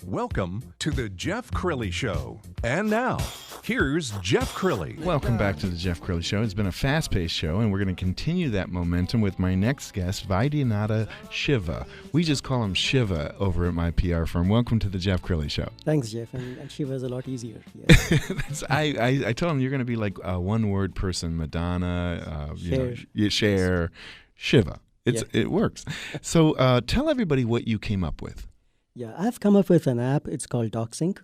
Welcome to the Jeff Crilley Show. And now, here's Jeff Crilley. Welcome back to the Jeff Crilley Show. It's been a fast-paced show, and we're going to continue that momentum with my next guest, Vaidyanatha Siva. We just call him Shiva over at my PR firm. Welcome to the Jeff Crilley Show. Thanks, Jeff. And Shiva is a lot easier. Yes. I told him you're going to be like a one-word person, Madonna, Cher, Shiva. It works. So tell everybody what you came up with. Yeah, I've come up with an app. It's called DocSynk.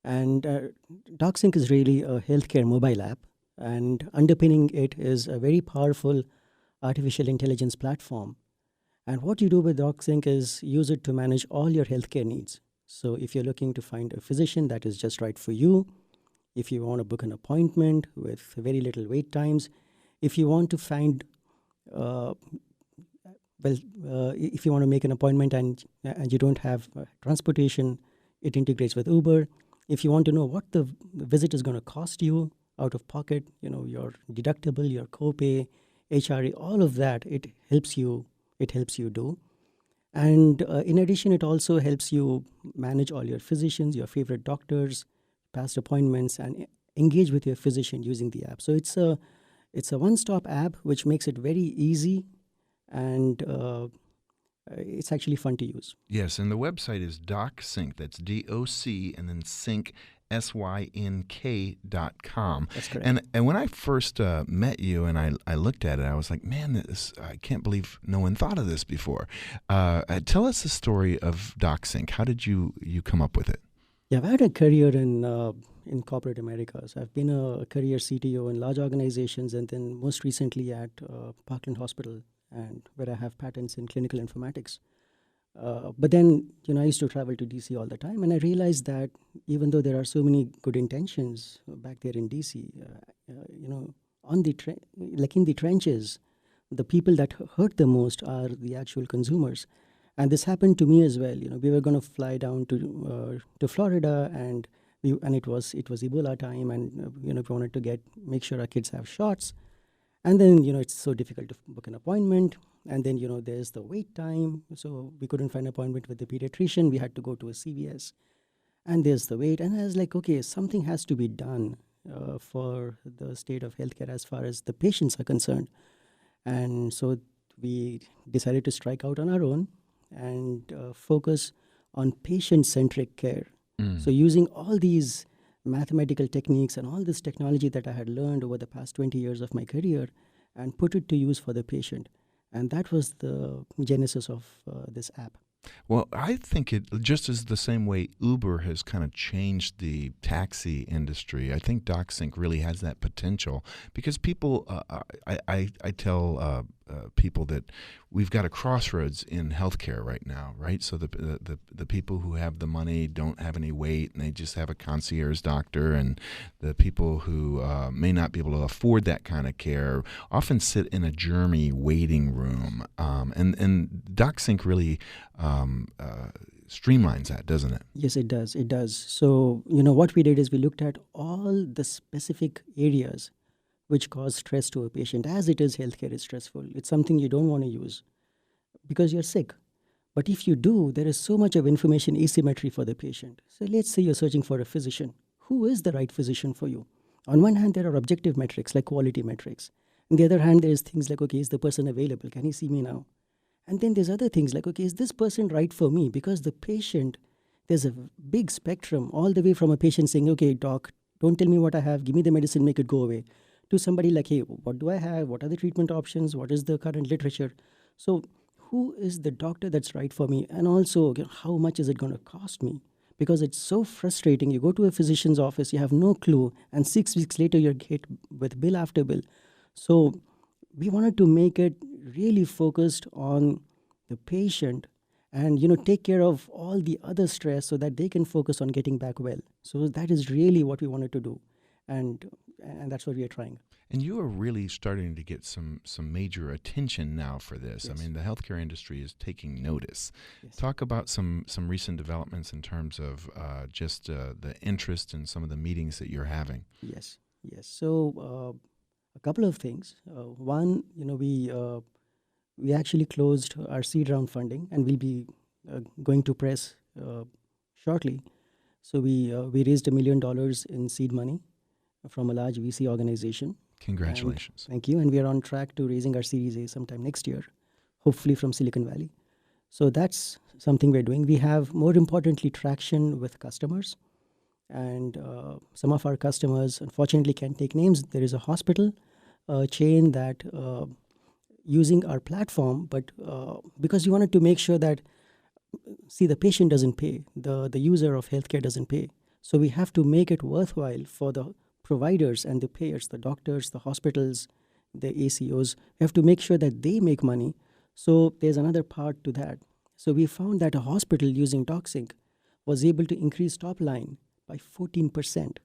And DocSynk is really a healthcare mobile app. And underpinning it is a very powerful artificial intelligence platform. And what you do with DocSync is use it to manage all your healthcare needs. So if you're looking to find a physician that is just right for you, if you want to book an appointment with very little wait times, if you want to find if you want to make an appointment and you don't have transportation, it integrates with Uber. If you want to know what the visit is going to cost you out of pocket, your deductible, your copay, HRA, all of that, it helps you do. And in addition, it also helps you manage all your physicians, your favorite doctors, past appointments, and engage with your physician using the app. So it's a one-stop app which makes it very easy. And it's actually fun to use. Yes, and the website is DocSynk. That's DOC and then sync, SYNK.com. That's correct. And when I first met you and I looked at it, I was like, man, I can't believe no one thought of this before. Tell us the story of DocSynk. How did you come up with it? Yeah, I've had a career in corporate America. So I've been a career CTO in large organizations and then most recently at Parkland Hospital, and where I have patents in clinical informatics. But then, I used to travel to DC all the time, and I realized that even though there are so many good intentions back there in DC, in the trenches, the people that hurt the most are the actual consumers. And this happened to me as well. We were going to fly down to Florida, and it was Ebola time, and we wanted to make sure our kids have shots. And then, it's so difficult to book an appointment. And then, there's the wait time. So we couldn't find an appointment with the pediatrician. We had to go to a CVS. And there's the wait. And I was like, okay, something has to be done for the state of healthcare as far as the patients are concerned. And so we decided to strike out on our own and focus on patient-centric care. So using all these mathematical techniques and all this technology that I had learned over the past 20 years of my career and put it to use for the patient. And that was the genesis of this app. Well, I think it just is the same way Uber has kind of changed the taxi industry. I think DocSync really has that potential because people, I tell people that we've got a crossroads in healthcare right now, right? So the people who have the money don't have any wait and they just have a concierge doctor, and the people who may not be able to afford that kind of care often sit in a germy waiting room. And DocSync really streamlines that, doesn't it? Yes, it does. It does. So, what we did is we looked at all the specific areas which cause stress to a patient. As it is, healthcare is stressful. It's something you don't want to use because you're sick. But if you do, there is so much of information asymmetry for the patient. So let's say you're searching for a physician. Who is the right physician for you? On one hand, there are objective metrics like quality metrics. On the other hand, there's things like, okay, is the person available? Can he see me now? And then there's other things like, okay, is this person right for me? Because the patient, there's a big spectrum all the way from a patient saying, okay, doc, don't tell me what I have. Give me the medicine, make it go away. To somebody like, hey, what do I have? What are the treatment options? What is the current literature? So who is the doctor that's right for me? And also, how much is it going to cost me? Because it's so frustrating. You go to a physician's office, you have no clue, and 6 weeks later you're hit with bill after bill. So we wanted to make it really focused on the patient and, take care of all the other stress so that they can focus on getting back well. So that is really what we wanted to do. And that's what we are trying. And you are really starting to get some major attention now for this. Yes. I mean, the healthcare industry is taking notice. Yes. Talk about some recent developments in terms of just the interest in some of the meetings that you're having. Yes. So a couple of things. One, we actually closed our seed round funding, and we'll be going to press shortly. So we raised $1 million in seed money from a large VC organization. Congratulations. Thank you. And we are on track to raising our Series A sometime next year, hopefully from Silicon Valley. So that's something we're doing. We have, more importantly, traction with customers. And some of our customers, unfortunately, can't take names. There is a hospital chain that using our platform, but because we wanted to make sure that, see, the patient doesn't pay, the user of healthcare doesn't pay. So we have to make it worthwhile for the providers and the payers, the doctors, the hospitals, the ACOs. We have to make sure that they make money. So there's another part to that. So we found that a hospital using DocSynk was able to increase top line by 14%,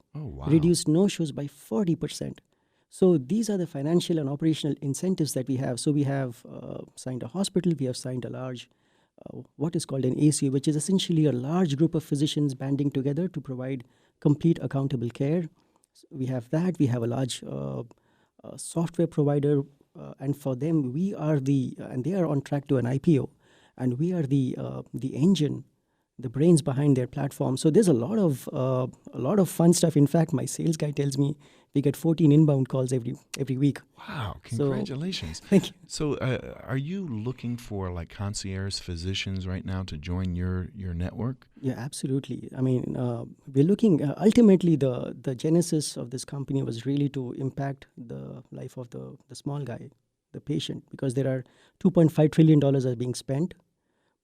reduce no-shows by 40%. So these are the financial and operational incentives that we have. So we have signed a hospital, we have signed a large, what is called an ACO, which is essentially a large group of physicians banding together to provide complete accountable care. We have that. We have a large software provider, and for them, we are and they are on track to an IPO, and we are the engine, the brains behind their platform. So there's a lot of fun stuff. In fact, my sales guy tells me we get 14 inbound calls every week. Wow! Congratulations. Thank you. So, are you looking for like concierge physicians right now to join your network? Yeah, absolutely. I mean, we're looking. Ultimately, the genesis of this company was really to impact the life of the small guy, the patient, because there are $2.5 trillion are being spent.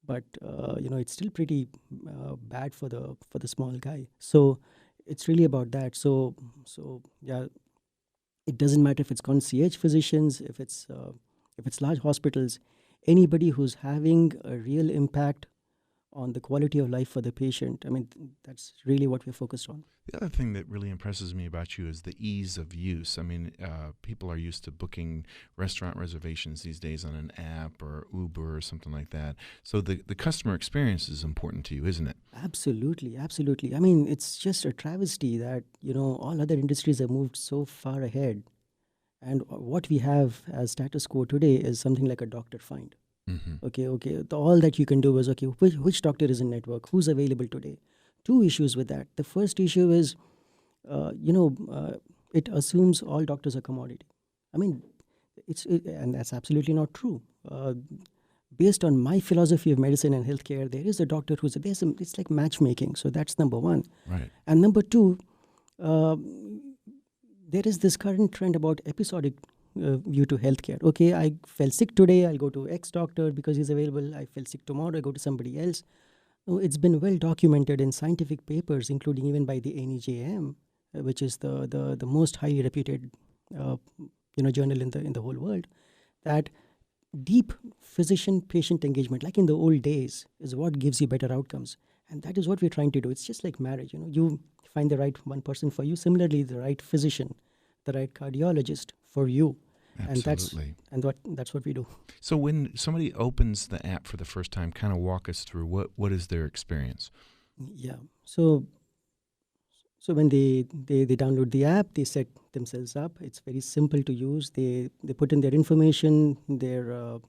But it's still pretty bad for the small guy. So it's really about that. So yeah, it doesn't matter if it's concierge physicians, if it's large hospitals, anybody who's having a real impact on the quality of life for the patient. I mean, that's really what we're focused on. The other thing that really impresses me about you is the ease of use. I mean, people are used to booking restaurant reservations these days on an app or Uber or something like that. So the customer experience is important to you, isn't it? Absolutely, absolutely. I mean, it's just a travesty that, all other industries have moved so far ahead. And what we have as status quo today is something like a doctor find. Mm-hmm. Okay. All that you can do is, which doctor is in network? Who's available today? Two issues with that. The first issue is, it assumes all doctors are commodity. I mean, and that's absolutely not true. Based on my philosophy of medicine and healthcare, there is a doctor it's like matchmaking. So that's number one. Right. And number two, there is this current trend about episodic view to healthcare. Okay, I fell sick today, I'll go to X doctor because he's available. I fell sick tomorrow, I go to somebody else. No, it's been well documented in scientific papers, including even by the NEJM, which is the most highly reputed journal in the whole world, that deep physician-patient engagement, like in the old days, is what gives you better outcomes. And that is what we're trying to do. It's just like marriage. You find the right one person for you. Similarly, the right physician, the right cardiologist for you. Absolutely. And that's what we do. So when somebody opens the app for the first time, kind of walk us through what is their experience? Yeah. So when they download the app, they set themselves up. It's very simple to use. They put in their information, their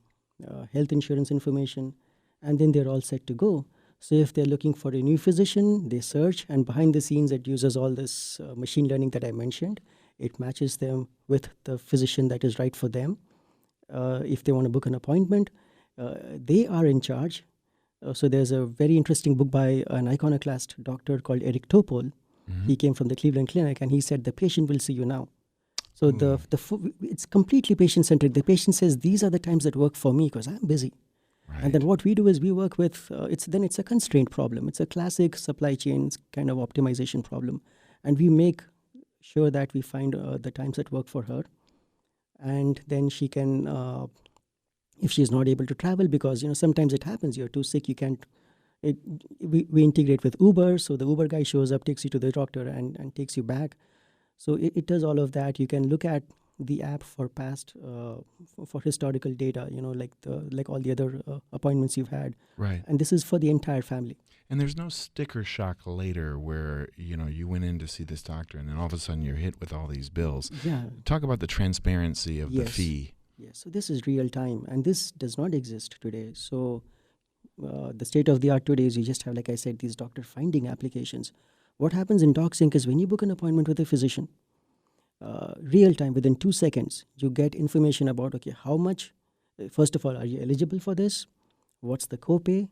health insurance information, and then they're all set to go. So if they're looking for a new physician, they search, and behind the scenes, it uses all this machine learning that I mentioned. It matches them with the physician that is right for them. If they want to book an appointment, they are in charge. So there's a very interesting book by an iconoclast doctor called Eric Topol. Mm-hmm. He came from the Cleveland Clinic, and he said, the patient will see you now. So it's completely patient-centric. The patient says, these are the times that work for me because I'm busy. Right. And then what we do is we work with, it's a constraint problem. It's a classic supply chain kind of optimization problem. And we make sure that we find the times that work for her. And then she can, if she's not able to travel, because, sometimes it happens, you're too sick, you can't, we integrate with Uber. So the Uber guy shows up, takes you to the doctor and takes you back. So it does all of that. You can look at the app for past, for historical data, like all the other appointments you've had. Right. And this is for the entire family. And there's no sticker shock later where, you went in to see this doctor and then all of a sudden you're hit with all these bills. Yeah. Talk about the transparency of the fee. Yes. So this is real time, and this does not exist today. So the state of the art today is you just have, like I said, these doctor finding applications. What happens in DocSync is when you book an appointment with a physician, real time, within 2 seconds, you get information about, okay, how much, first of all, are you eligible for this? What's the copay?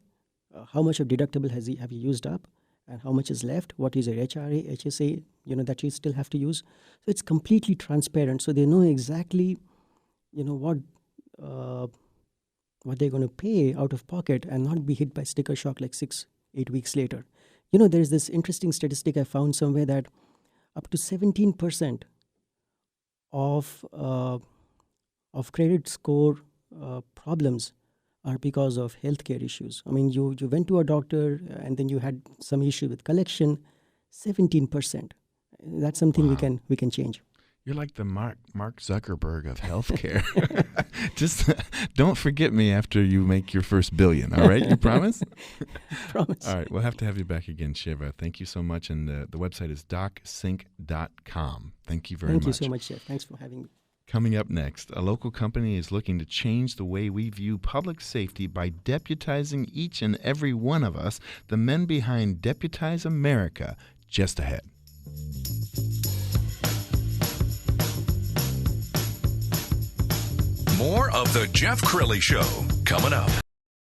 How much of deductible have you used up? And how much is left? What is your HRA, HSA, that you still have to use? So it's completely transparent. So they know exactly, what they're going to pay out of pocket and not be hit by sticker shock like 6-8 weeks later. There's this interesting statistic I found somewhere that up to 17% of credit score problems are because of healthcare issues. I mean, you went to a doctor and then you had some issue with collection. 17%. That's something we can change. You're like the Mark Zuckerberg of healthcare. Just don't forget me after you make your first $1 billion. All right, you promise? Promise. All right, we'll have to have you back again, Shiva. Thank you so much, and the website is DocSynk.com. Thank you very much. Thank you so much, Jeff. Thanks for having me. Coming up next, a local company is looking to change the way we view public safety by deputizing each and every one of us. The men behind Deputize America, just ahead. More of the Jeff Crilley Show coming up.